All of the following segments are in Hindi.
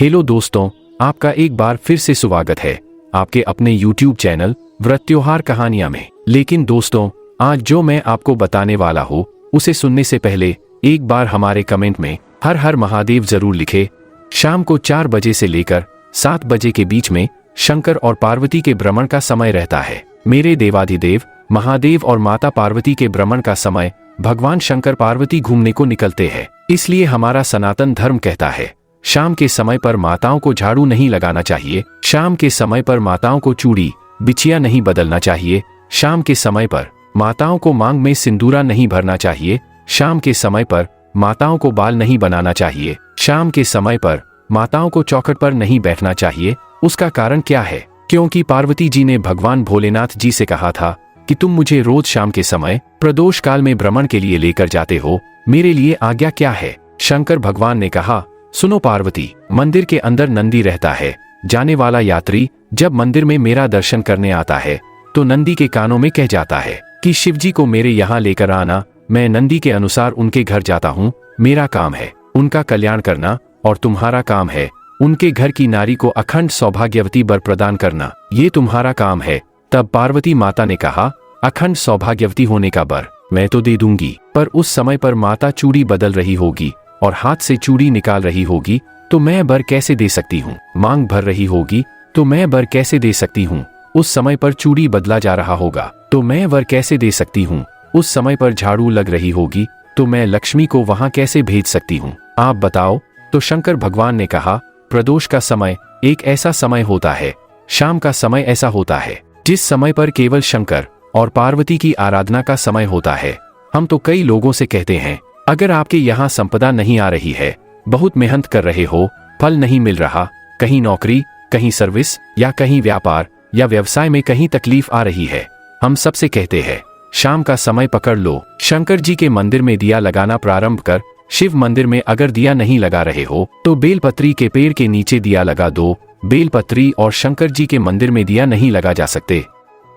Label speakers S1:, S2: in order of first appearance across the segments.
S1: हेलो दोस्तों, आपका एक बार फिर से स्वागत है आपके अपने YouTube चैनल व्रत त्योहार कहानियां में। लेकिन दोस्तों, आज जो मैं आपको बताने वाला हूँ उसे सुनने से पहले एक बार हमारे कमेंट में हर हर महादेव जरूर लिखे। शाम को 4 बजे से लेकर 7 बजे के बीच में शंकर और पार्वती के भ्रमण का समय रहता है। मेरे देवाधिदेव महादेव और माता पार्वती के भ्रमण का समय भगवान शंकर पार्वती घूमने को निकलते हैं। इसलिए हमारा सनातन धर्म कहता है शाम के समय पर माताओं को झाड़ू नहीं लगाना चाहिए, शाम के समय पर माताओं को चूड़ी बिछिया नहीं बदलना चाहिए, शाम के समय पर माताओं को मांग में सिंदूरा नहीं भरना चाहिए, शाम के समय पर माताओं को बाल नहीं बनाना चाहिए, शाम के समय पर माताओं को चौखट पर नहीं बैठना चाहिए। उसका कारण क्या है? क्योंकि पार्वती जी ने भगवान भोलेनाथ जी से कहा था कि तुम मुझे रोज शाम के समय प्रदोष काल में भ्रमण के लिए लेकर जाते हो, मेरे लिए आज्ञा क्या है? शंकर भगवान ने कहा, सुनो पार्वती, मंदिर के अंदर नंदी रहता है। जाने वाला यात्री जब मंदिर में मेरा दर्शन करने आता है तो नंदी के कानों में कह जाता है कि शिवजी को मेरे यहाँ लेकर आना। मैं नंदी के अनुसार उनके घर जाता हूँ। मेरा काम है उनका कल्याण करना और तुम्हारा काम है उनके घर की नारी को अखंड सौभाग्यवती वर प्रदान करना। ये तुम्हारा काम है। तब पार्वती माता ने कहा, अखंड सौभाग्यवती होने का वर मैं तो दे दूंगी, पर उस समय पर माता चूड़ी बदल रही होगी और हाथ से चूड़ी निकाल रही होगी तो मैं वर कैसे दे सकती हूँ? मांग भर रही होगी तो मैं वर कैसे दे सकती हूँ? उस समय पर चूड़ी बदला जा रहा होगा तो मैं वर कैसे दे सकती हूँ? उस समय पर झाड़ू लग रही होगी तो मैं लक्ष्मी को वहां कैसे भेज सकती हूँ? आप बताओ। तो शंकर भगवान ने कहा, प्रदोष का समय एक ऐसा समय होता है, शाम का समय ऐसा होता है जिस समय पर केवल शंकर और पार्वती की आराधना का समय होता है। हम तो कई लोगों से कहते हैं, अगर आपके यहाँ संपदा नहीं आ रही है, बहुत मेहनत कर रहे हो, फल नहीं मिल रहा, कहीं नौकरी, कहीं सर्विस या कहीं व्यापार या व्यवसाय में कहीं तकलीफ आ रही है, हम सबसे कहते हैं शाम का समय पकड़ लो, शंकर जी के मंदिर में दिया लगाना प्रारंभ कर। शिव मंदिर में अगर दिया नहीं लगा रहे हो तो बेलपत्री के पेड़ के नीचे दिया लगा दो। बेलपत्री और शंकर जी के मंदिर में दिया नहीं लगा जा सकते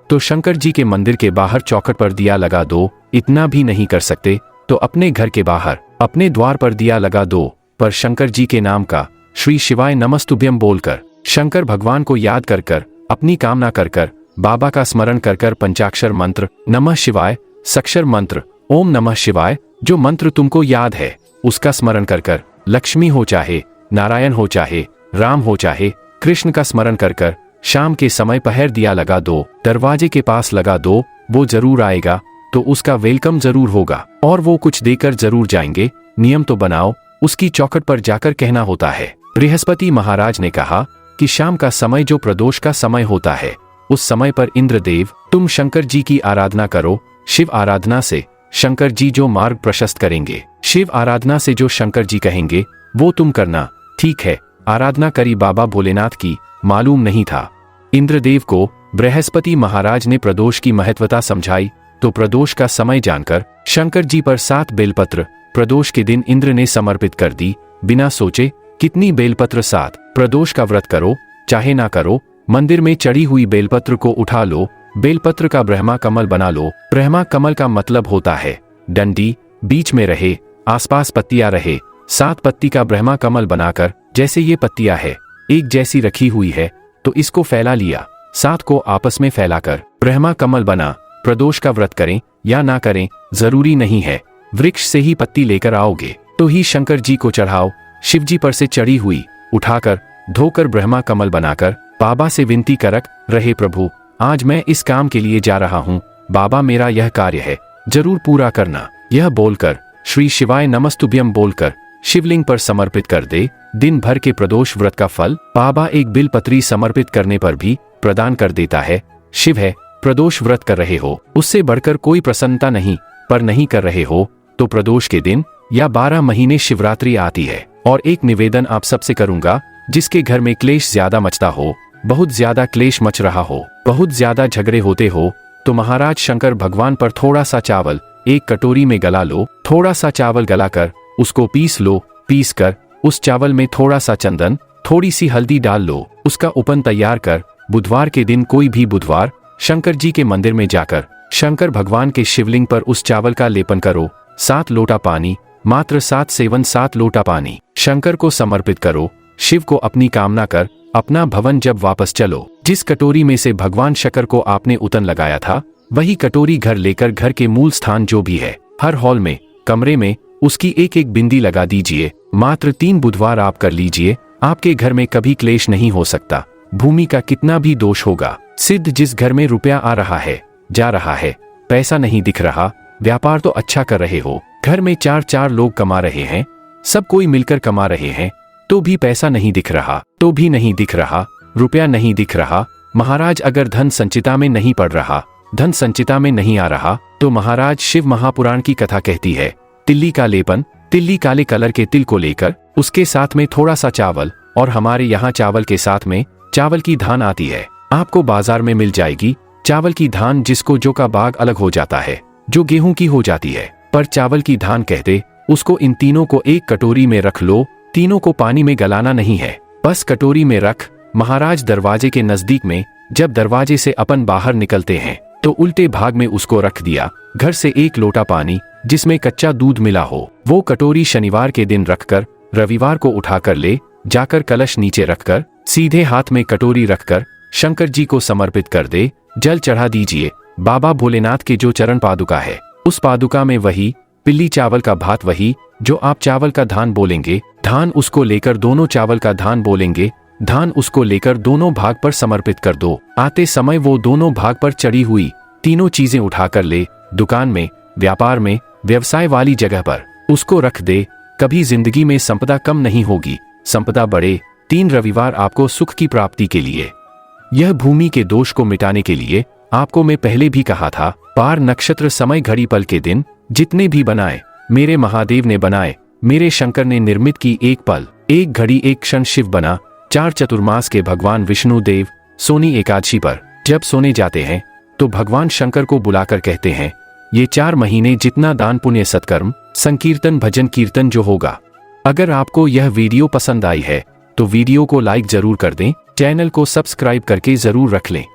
S1: तो शंकर जी के मंदिर के बाहर चौखट पर दिया लगा दो। इतना भी नहीं कर सकते तो अपने घर के बाहर अपने द्वार पर दिया लगा दो, पर शंकर जी के नाम का श्री शिवाय नमस्तुभ्यम बोलकर, शंकर भगवान को याद कर कर, अपनी कामना कर कर, बाबा का स्मरण कर कर पंचाक्षर मंत्र नमः शिवाय, सक्षर मंत्र ओम नमः शिवाय, जो मंत्र तुमको याद है उसका स्मरण कर कर, लक्ष्मी हो चाहे नारायण हो चाहे राम हो चाहे कृष्ण का स्मरण कर कर शाम के समय पहर दिया लगा दो। दरवाजे के पास लगा दो, वो जरूर आएगा तो उसका वेलकम जरूर होगा और वो कुछ देकर जरूर जाएंगे। नियम तो बनाओ, उसकी चौखट पर जाकर कहना होता है। बृहस्पति महाराज ने कहा कि शाम का समय जो प्रदोष का समय होता है उस समय पर इंद्रदेव तुम शंकर जी की आराधना करो। शिव आराधना से शंकर जी जो मार्ग प्रशस्त करेंगे, शिव आराधना से जो शंकर जी कहेंगे वो तुम करना। ठीक है, आराधना करी बाबा भोलेनाथ की। मालूम नहीं था इंद्रदेव को। बृहस्पति महाराज ने प्रदोष की महत्वता समझाई तो प्रदोष का समय जानकर शंकर जी पर 7 बेलपत्र प्रदोष के दिन इंद्र ने समर्पित कर दी। बिना सोचे कितनी बेलपत्र 7। प्रदोष का व्रत करो चाहे ना करो, मंदिर में चढ़ी हुई बेलपत्र को उठा लो, बेलपत्र का ब्रह्मा कमल बना लो। ब्रह्मा कमल का मतलब होता है डंडी बीच में रहे, आसपास पत्तियां रहे। 7 पत्ती का ब्रह्मा कमल बनाकर, जैसे ये पत्तियां है एक जैसी रखी हुई है तो इसको फैला लिया। 7 को आपस में फैलाकर ब्रह्मा कमल बना। प्रदोष का व्रत करें या ना करें जरूरी नहीं है, वृक्ष से ही पत्ती लेकर आओगे तो ही शंकर जी को चढ़ाओ। शिवजी पर से चढ़ी हुई उठाकर धोकर ब्रह्मा कमल बनाकर बाबा से विनती करक रहे, प्रभु आज मैं इस काम के लिए जा रहा हूँ, बाबा मेरा यह कार्य है जरूर पूरा करना। यह बोलकर श्री शिवाय नमस्तुभ्यम बोलकर शिवलिंग पर समर्पित कर दे। दिन भर के प्रदोष व्रत का फल बाबा एक बिलपत्री समर्पित करने पर भी प्रदान कर देता है। शिव है, प्रदोष व्रत कर रहे हो उससे बढ़कर कोई प्रसन्नता नहीं, पर नहीं कर रहे हो तो प्रदोष के दिन या 12 महीने शिवरात्रि आती है। और एक निवेदन आप सबसे करूंगा, जिसके घर में क्लेश ज्यादा मचता हो, बहुत ज्यादा क्लेश मच रहा हो, बहुत ज्यादा झगड़े होते हो, तो महाराज शंकर भगवान पर थोड़ा सा चावल एक कटोरी में गला लो। थोड़ा सा चावल गलाकर उसको पीस लो। पीस कर उस चावल में थोड़ा सा चंदन थोड़ी सी हल्दी डाल लो। उसका उपन तैयार कर बुधवार के दिन, कोई भी बुधवार, शंकर जी के मंदिर में जाकर शंकर भगवान के शिवलिंग पर उस चावल का लेपन करो। 7 लोटा पानी, मात्र 7 सेवन 7 लोटा पानी शंकर को समर्पित करो। शिव को अपनी कामना कर अपना भवन जब वापस चलो। जिस कटोरी में से भगवान शंकर को आपने उतन लगाया था वही कटोरी घर लेकर घर के मूल स्थान जो भी है हर हॉल में कमरे में उसकी एक एक बिंदी लगा दीजिए। मात्र 3 बुधवार आप कर लीजिए, आपके घर में कभी क्लेश नहीं हो सकता। भूमि का कितना भी दोष होगा, सिद्ध जिस घर में रुपया आ रहा है जा रहा है, पैसा नहीं दिख रहा, व्यापार तो अच्छा कर रहे हो, घर में 4 लोग कमा रहे हैं, सब कोई मिलकर कमा रहे हैं, तो भी पैसा नहीं दिख रहा, तो भी नहीं दिख रहा, रुपया नहीं दिख रहा। महाराज अगर धन संचिता में नहीं पड़ रहा, धन संचिता में नहीं आ रहा, तो महाराज शिव महापुराण की कथा कहती है तिल्ली का लेपन, तिल्ली काले कलर के तिल को लेकर उसके साथ में थोड़ा सा चावल, और हमारे यहाँ चावल के साथ में चावल की धान आती है, आपको बाजार में मिल जाएगी। चावल की धान जिसको जो का बाग अलग हो जाता है, जो गेहूं की हो जाती है, पर चावल की धान कहते उसको। इन तीनों को एक कटोरी में रख लो, तीनों को पानी में गलाना नहीं है, बस कटोरी में रख। महाराज दरवाजे के नजदीक में जब दरवाजे से अपन बाहर निकलते हैं तो उल्टे भाग में उसको रख दिया। घर से 1 लोटा पानी जिसमें कच्चा दूध मिला हो वो कटोरी शनिवार के दिन रखकर रविवार को उठाकर ले जाकर कलश नीचे रखकर सीधे हाथ में कटोरी रखकर शंकर जी को समर्पित कर दे। जल चढ़ा दीजिए। बाबा भोलेनाथ के जो चरण पादुका है उस पादुका में वही पिल्ली चावल का भात, वही जो आप चावल का धान बोलेंगे, धान उसको लेकर दोनों चावल का धान बोलेंगे, धान उसको लेकर दोनों भाग पर समर्पित कर दो। आते समय वो दोनों भाग पर चढ़ी हुई तीनों चीजें उठाकर ले दुकान में, व्यापार में, व्यवसाय वाली जगह पर उसको रख दे। कभी जिंदगी में संपदा कम नहीं होगी, संपदा बढ़े। 3 रविवार आपको सुख की प्राप्ति के लिए, यह भूमि के दोष को मिटाने के लिए आपको मैं पहले भी कहा था। पार नक्षत्र समय घड़ी पल के दिन जितने भी बनाए मेरे महादेव ने बनाए, मेरे शंकर ने निर्मित की। एक पल एक घड़ी एक क्षण शिव बना। 4 चतुर्मास के भगवान विष्णु देव सोनी एकादशी पर जब सोने जाते हैं तो भगवान शंकर को बुलाकर कहते हैं ये 4 महीने जितना दान पुण्य सत्कर्म संकीर्तन भजन कीर्तन जो होगा। अगर आपको यह वीडियो पसंद आई है तो वीडियो को लाइक जरूर कर दें, चैनल को सब्सक्राइब करके जरूर रख लें।